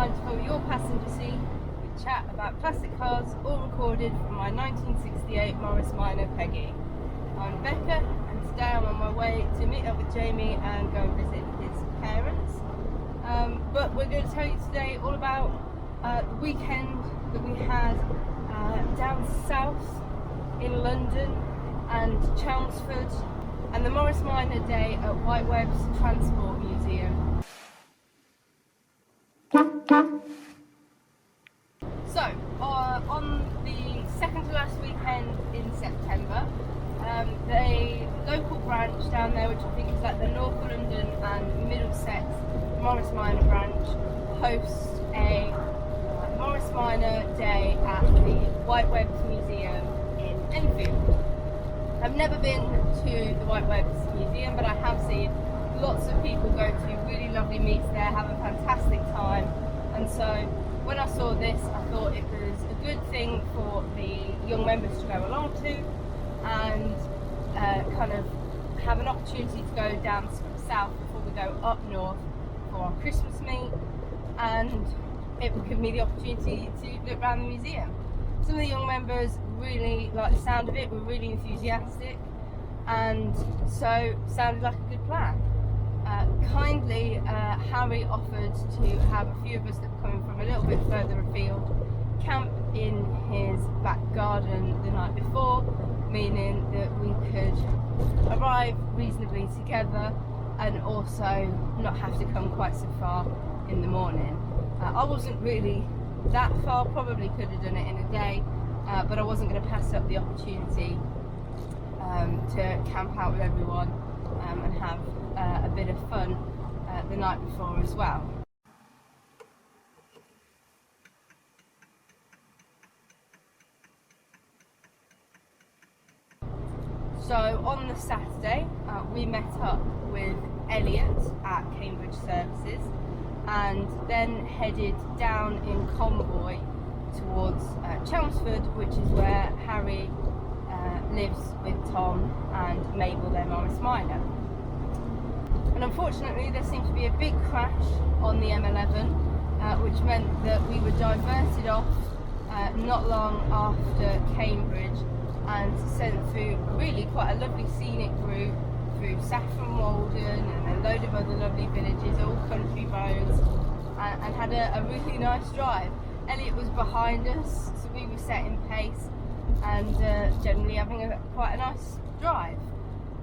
designed to fill your passenger seat with chat about classic cars, all recorded from my 1968 Morris Minor Peggy. I'm Becca, and today I'm on my way to meet up with Jamie and go visit his parents. But we're going to tell you today all about the weekend that we had down south in London and Chelmsford, and the Morris Minor Day at Whitewebbs Transport Museum. So, on the second to last weekend in September, the local branch down there, which I think is like the North London and Middlesex Morris Minor branch, hosts a Morris Minor Day at the Whitewebbs Museum in Enfield. I've never been to the Whitewebbs Museum, but I have seen lots of people go to really lovely meets there, have a fantastic time, and so when I saw this I thought it was a good thing for the young members to go along to and kind of have an opportunity to go down south before we go up north for our Christmas meet, and it would give me the opportunity to look around the museum. Some of the young members really liked the sound of it, were really enthusiastic, and so sounded like a good plan. Kindly, Harry offered to have a few of us that were coming from a little bit further afield camp in his back garden the night before, meaning that we could arrive reasonably together and also not have to come quite so far in the morning. I wasn't really that far, probably could have done it in a day, but I wasn't going to pass up the opportunity to camp out with everyone and have a bit of fun the night before as well. So on the Saturday we met up with Elliot at Cambridge Services and then headed down in convoy towards Chelmsford, which is where Harry lives with Tom and Mabel, their Morris Minor. And unfortunately there seemed to be a big crash on the M11, which meant that we were diverted off not long after Cambridge and sent through really quite a lovely scenic route through Saffron Walden and a load of other lovely villages, all country roads, and had a really nice drive. Elliot was behind us, so we were setting pace and generally having quite a nice drive.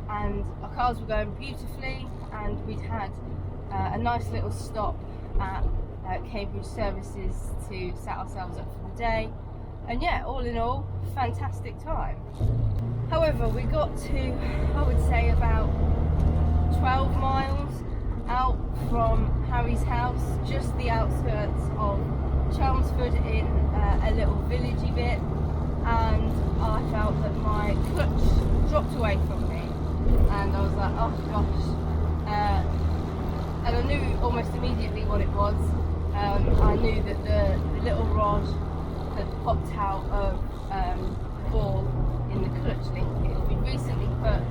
And our cars were going beautifully, and we'd had a nice little stop at Cambridge Services to set ourselves up for the day. And yeah, all in all, fantastic time. However, we got to, I would say, about 12 miles out from Harry's house, just the outskirts of Chelmsford, in a little villagey bit, and I felt that my clutch dropped away from me, and I was like, oh gosh, and I knew almost immediately what it was. I knew that the little rod had popped out of the ball in the clutch linkage. We'd recently put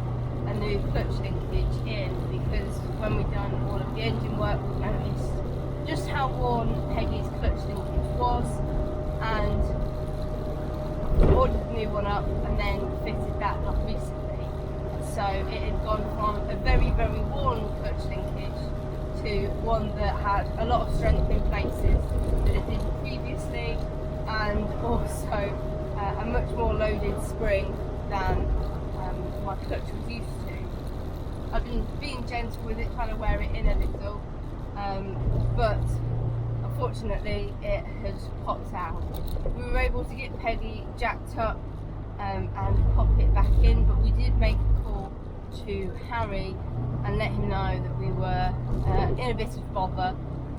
a new clutch linkage in because when we'd done all of the engine work we noticed just how worn Peggy's clutch linkage was, and ordered a new one up and then fitted that up recently. So it had gone from a very, very worn clutch linkage to one that had a lot of strength in places that it didn't previously, and also a much more loaded spring than my clutch was used to. I've been being gentle with it, trying to wear it in a little, but unfortunately it had popped out. We were able to get Peggy jacked up and pop it back in, but we did make a call to Harry and let him know that we were in a bit of bother,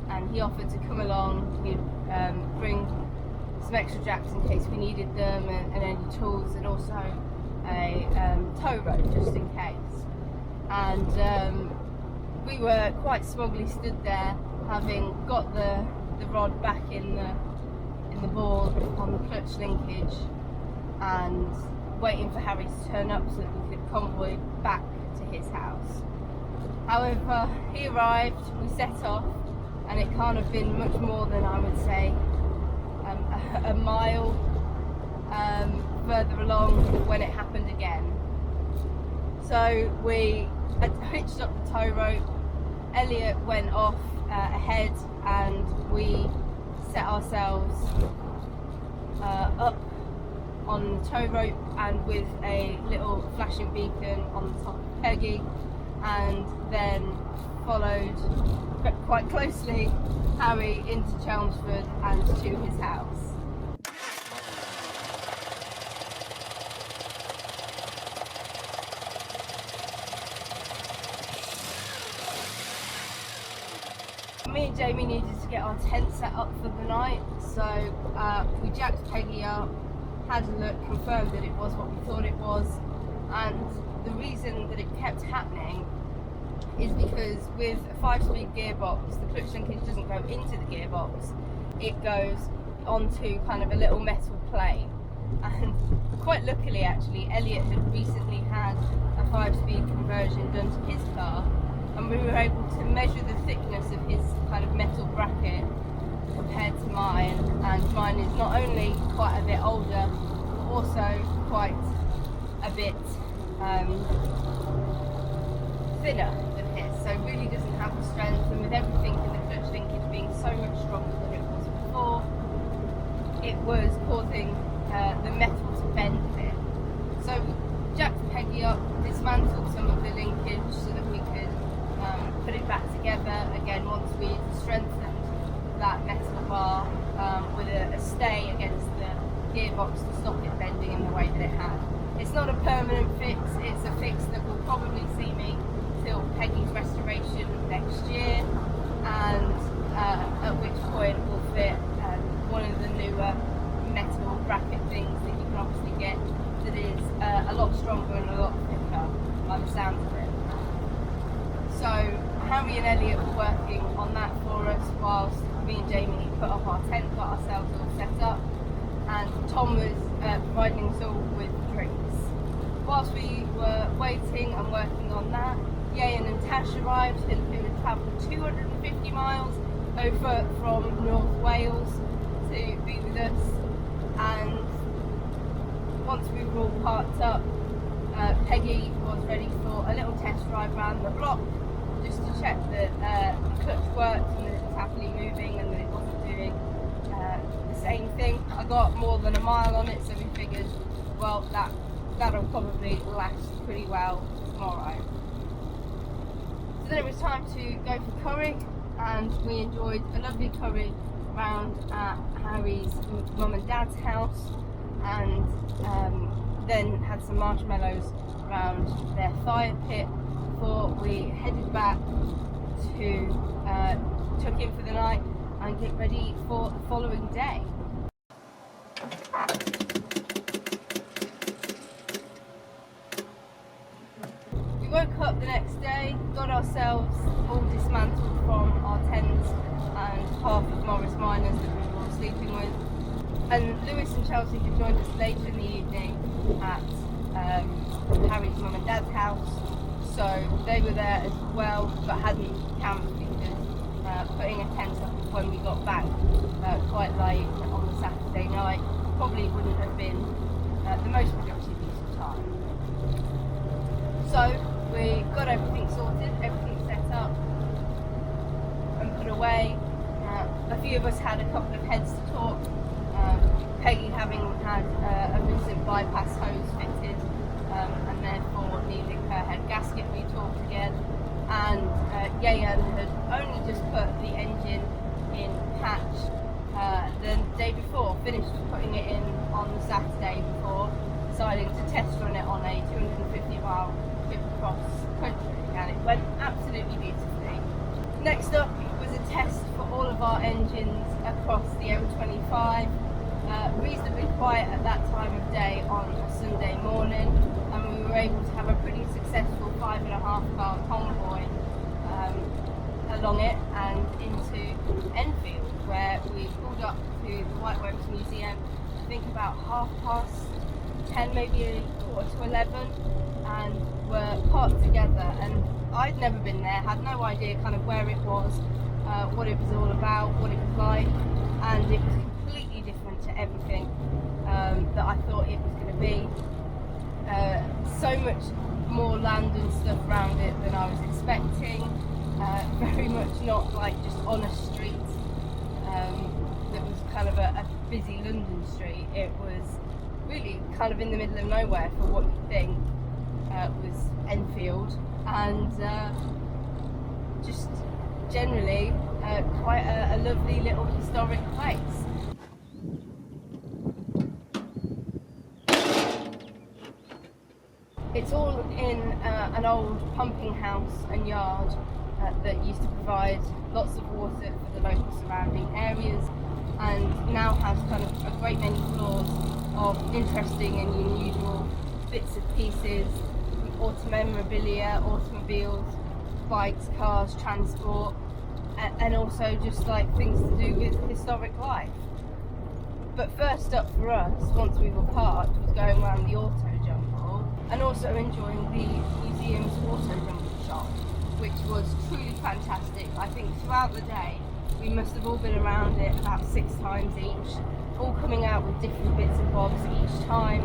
and he offered to come along. He'd bring some extra jacks in case we needed them, and any tools, and also a tow rope just in case. And we were quite smugly stood there, having got the rod back in the ball on the clutch linkage, and waiting for Harry to turn up so that we could convoy back to his house. However, he arrived, we set off, and it can't have been much more than, I would say, a mile further along when it happened again. So we hitched up the tow rope. Elliot went off ahead, and we set ourselves up on the tow rope and with a little flashing beacon on the top of Peggy, and then followed quite closely Harry into Chelmsford and to his house. Me and Jamie needed to get our tent set up for the night, so we jacked Peggy up, had a look, confirmed that it was what we thought it was, and the reason that it kept happening is because with a 5-speed gearbox, the clutch linkage doesn't go into the gearbox, it goes onto kind of a little metal plate. And quite luckily actually, Elliot had recently had a 5-speed conversion done to his car, and we were able to measure the thickness of his kind of metal bracket compared to mine, and mine is not only quite a bit older, but also quite a bit thinner than his, so it really doesn't have the strength, and with everything in the clutch linkage being so much stronger than it was before, it was causing the metal to bend a bit. So we jacked Peggy up, dismantled some of the linkage so that we could put it back together again once we strengthened that metal bar with a stay against the gearbox to stop it bending in the way that it had. It's not a permanent fix, it's a fix that will probably see me till Peggy's restoration next year, and at which point we'll fit one of the newer metal bracket things that you can obviously get that is a lot stronger and a lot thicker by the sound of it. So Harry and Elliot were working on that for us whilst me and Jamie put up our tent, got ourselves all set up, and Tom was providing us all with drinks. Whilst we were waiting and working on that, Yayan and Tash arrived, who had travelled 250 miles over from North Wales to be with us, and once we were all parked up, Peggy was ready for a little test drive around the block just to check that the clutch worked and that it was happily moving and that it wasn't doing the same thing. I got more than a mile on it, so we figured, well, that'll probably last pretty well tomorrow. So then it was time to go for curry, and we enjoyed a lovely curry round at Harry's mum and dad's house, and then had some marshmallows around their fire pit before we headed back to tuck in for the night and get ready for the following day. We woke up the next day, got ourselves all dismantled from our tents and half of Morris miners that we were all sleeping with. And Lewis and Chelsea had joined us later in the evening at Harry's mum and dad's house, so they were there as well but hadn't camped because putting a tent up when we got back quite late on the Saturday night probably wouldn't have been the most productive use of time. So we got everything sorted, everything set up and put away. A few of us had a couple of heads to talk. Peggy having had a recent bypass hose fitted and therefore needing her head gasket re-torqued again, and Yayan had only just put the engine in patch the day before, finished putting it in on the Saturday before deciding to test run it on a 250 mile trip across country, and it went absolutely beautifully. Next up was a test for all of our engines across the M25. Reasonably quiet at that time of day on a Sunday morning, and we were able to have a pretty successful 5.5 car convoy along it and into Enfield, where we pulled up to the Whitewebbs Museum, I think about 10:30, maybe 11:15, and were parked together. And I'd never been there, had no idea kind of where it was, what it was all about, what it was like, and it was completely different to everything that I thought it was going to be. So much more land and stuff around it than I was expecting. Very much not like just on a street that was kind of a busy London street. It was really kind of in the middle of nowhere for what you think was Enfield, and just generally quite a lovely little historic place. It's all in an old pumping house and yard that used to provide lots of water for the local surrounding areas, and now has kind of a great many floors of interesting and unusual bits and pieces, memorabilia, automobiles, bikes, cars, transport, and also just like things to do with historic life. But first up for us, once we were parked, was going around the auto jumble and also enjoying the museum's auto jumble shop, which was truly fantastic. I think throughout the day we must have all been around it about 6 times each, all coming out with different bits and bobs each time,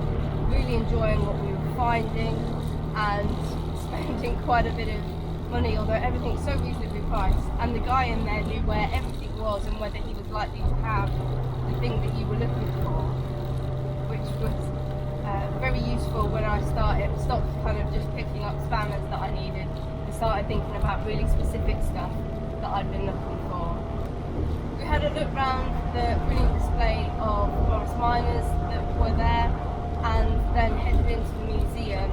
really enjoying what we were finding and spending quite a bit of money, although everything's so reasonably priced, and the guy in there knew where everything was and whether he was likely to have the thing that you were looking for, which was very useful when I stopped kind of just picking up spanners that I needed and started thinking about really specific stuff that I'd been looking for. We had a look round the brilliant display of Morris miners that were there, and then headed into the museum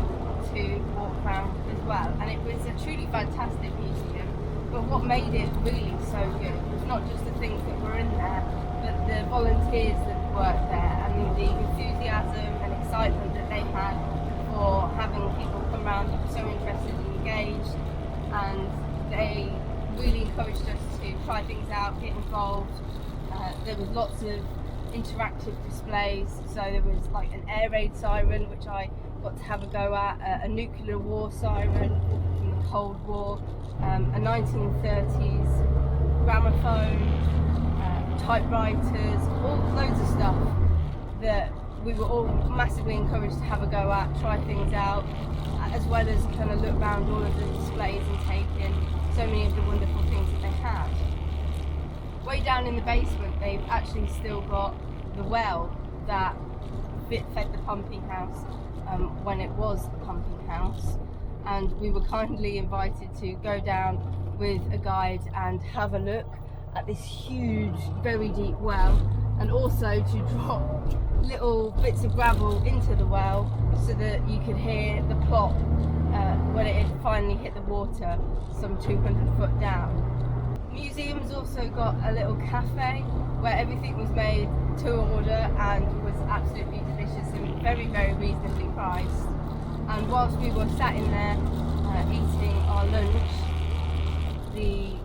to walk around as well. And it was a truly fantastic museum, but what made it really so good was not just the things that were in there, but the volunteers that worked there and the enthusiasm and excitement that they had for having people come around who were so interested and engaged, and they really encouraged us to try things out, get involved. There was lots of interactive displays, so there was like an air raid siren which I got to have a go at, a nuclear war siren from the Cold War, a 1930s gramophone, typewriters, all loads of stuff that we were all massively encouraged to have a go at, try things out, as well as kind of look around all of the displays and take in so many of the wonderful things that they had. Way down in the basement, they've actually still got the well that fed the pumping house when it was a pumping house, and we were kindly invited to go down with a guide and have a look at this huge, very deep well, and also to drop little bits of gravel into the well so that you could hear the plop when it had finally hit the water some 200 foot down. The museum's also got a little cafe where everything was made to order and was absolutely delicious and very, very reasonably priced. And whilst we were sat in there eating our lunch, the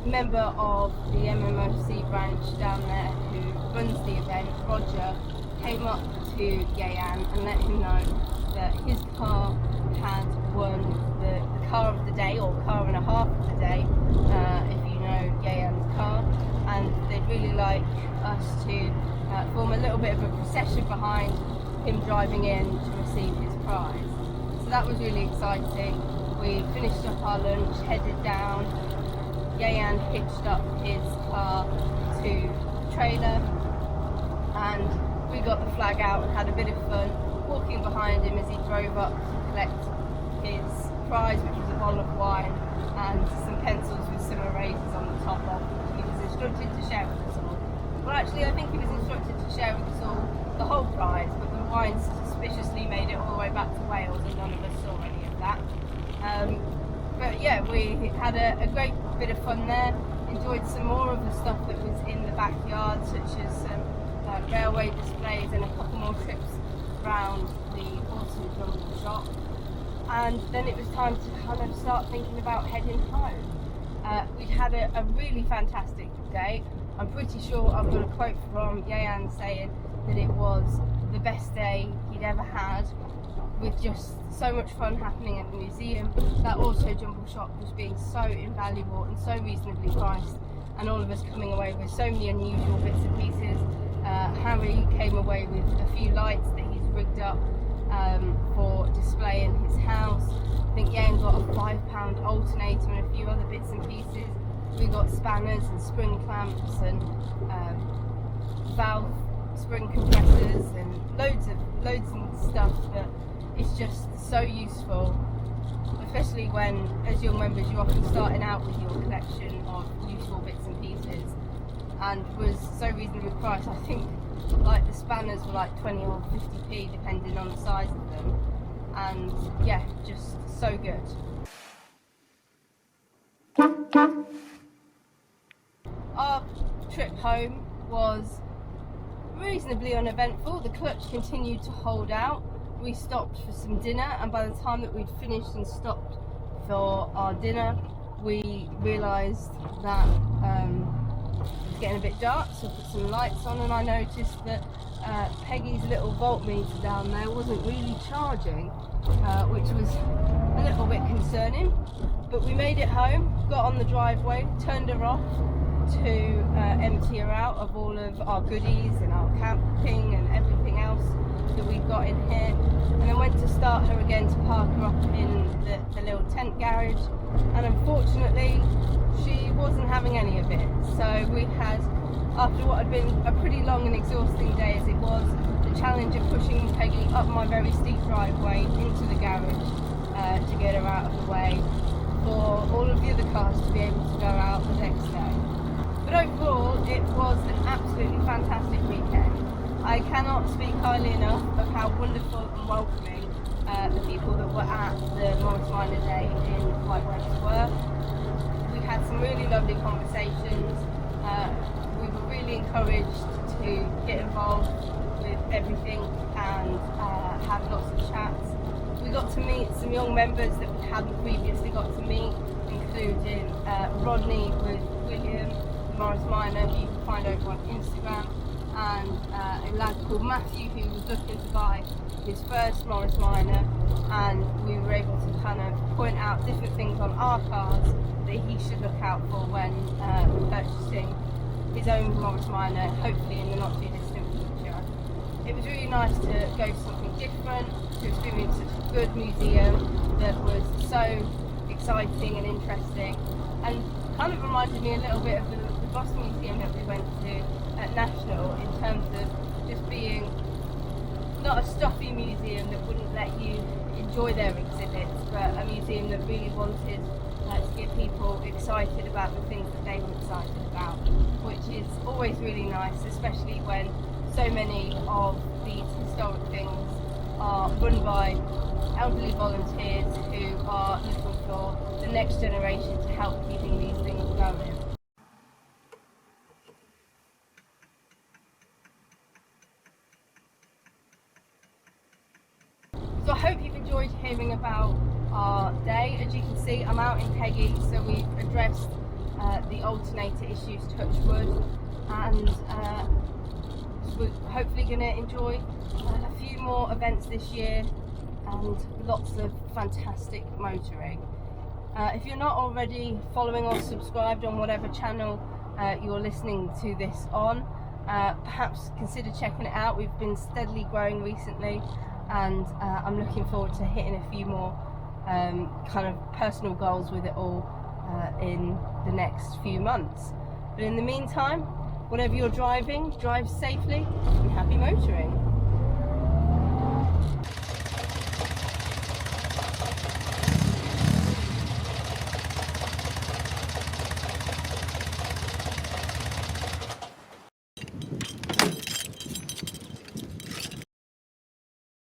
member of the MMOC branch down there who runs the event, Roger, came up to Yayan and let him know that his car had won the car of the day, or car and a half of the day, if you know Yayan's car, and they'd really like us to form a little bit of a procession behind him driving in to receive his prize. So that was really exciting. We finished up our lunch, headed down. Yayan hitched up his car to the trailer, and we got the flag out and had a bit of fun walking behind him as he drove up to collect his prize, which was a bottle of wine and some pencils with some erasers on the top of, which he was instructed to share with us all. Well, actually, I think he was instructed to share with us all the whole prize, but the wine suspiciously made it all the way back to Wales, and none of us saw any of that. But yeah, we had a great bit of fun there, enjoyed some more of the stuff that was in the backyard, such as some railway displays and a couple more trips around the auto jumble shop. And then it was time to kind of start thinking about heading home. We'd had a really fantastic day. I'm pretty sure I've got a quote from Yayan saying that it was the best day he'd ever had. with just so much fun happening at the museum. That auto jumble shop was being so invaluable and so reasonably priced, and all of us coming away with so many unusual bits and pieces. Harry came away with a few lights that he's rigged up for display in his house. I think Yang got a £5 alternator and a few other bits and pieces. We got spanners and spring clamps and valve spring compressors and loads of stuff that is just so useful, especially when, as young members, you're often starting out with your collection of useful bits and pieces, and was so reasonably priced. I think like the spanners were like 20 or 50p depending on the size of them, and yeah, just so good. Our trip home was reasonably uneventful. The clutch continued to hold out. We stopped for some dinner, and by the time that we'd finished and stopped for our dinner, we realised that it was getting a bit dark, so I put some lights on, and I noticed that Peggy's little voltmeter down there wasn't really charging, which was a little bit concerning. But we made it home, got on the driveway, turned her off to empty her out of all of our goodies and our camping and everything else that we've got in here, and then went to start her again to park her up in the little tent garage, and unfortunately she wasn't having any of it. So we had, after what had been a pretty long and exhausting day as it was, the challenge of pushing Peggy up my very steep driveway into the garage to get her out of the way for all of the other cars to be able to go out the next day. But overall, it was an absolutely fantastic weekend. I cannot speak highly enough of how wonderful and welcoming the people that were at the Morris Minor Day in Whitewebbs were. We had some really lovely conversations. We were really encouraged to get involved with everything and have lots of chats. We got to meet some young members that we hadn't previously got to meet, including Rodney with William, Morris Minor, who you can find over on Instagram, and a lad called Matthew who was looking to buy his first Morris Minor, and we were able to kind of point out different things on our cars that he should look out for when purchasing his own Morris Minor, hopefully in the not too distant future. It was really nice to go to something different, to experience such a good museum that was so exciting and interesting, and kind of reminded me a little bit of the Boston Museum that we went to at National, in terms of just being not a stuffy museum that wouldn't let you enjoy their exhibits, but a museum that really wanted to get people excited about the things that they were excited about, which is always really nice, especially when so many of these historic things are run by elderly volunteers who are looking for the next generation to help keeping these things going. So I hope you've enjoyed hearing about our day. As you can see, I'm out in Peggy, so we've addressed the alternator issues, touch wood, and we're hopefully going to enjoy a few more events this year and lots of fantastic motoring. If you're not already following or subscribed on whatever channel you're listening to this on, perhaps consider checking it out. We've been steadily growing recently, and I'm looking forward to hitting a few more kind of personal goals with it all in the next few months. But in the meantime, whatever you're driving, drive safely and happy motoring.